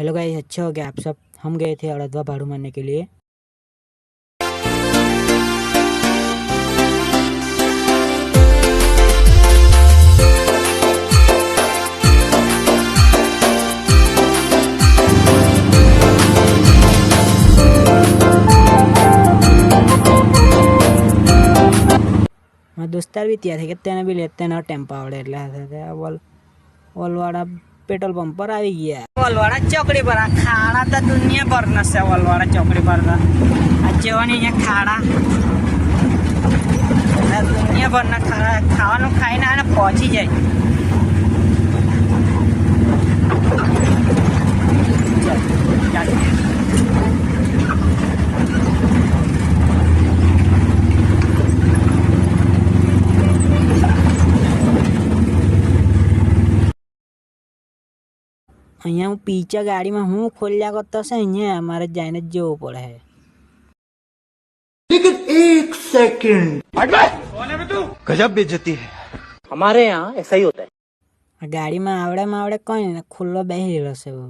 Hello guys, अच्छा हो गया आप सब। हम गए थे हड़दवा भाड़ू मारने के लिए। મારા દોસ્તાર બી ત્યાં છે કે તેને બી લેતે ના ટેમ્પો આવડે એટલે વલવાડા પેટ્રોલ પંપ પર આવી ગયા। વલવાડા ચોકડી પર આ ખાડા તો દુનિયા ભર ના છે। વલવાડા ચોકડી પર તો આ જેવાની અહીંયા ખાડા દુનિયા ભર ના ખાડા ખાવાનું ખાઈને આને પહોંચી જાય। અહીંયા હું પીછા ગાડીમાં હું ખોલ્યા કરતો છે। અહીંયા અમારે જઈને જ જવું પડે है। लेकिन एक सेकंड गजब बेइज्जती है। हमारे यहाँ ऐसा ही होता है। ગાડીમાં આવડે કઈ ને ખુલ્લો બેસી રહેલો છે બહુ।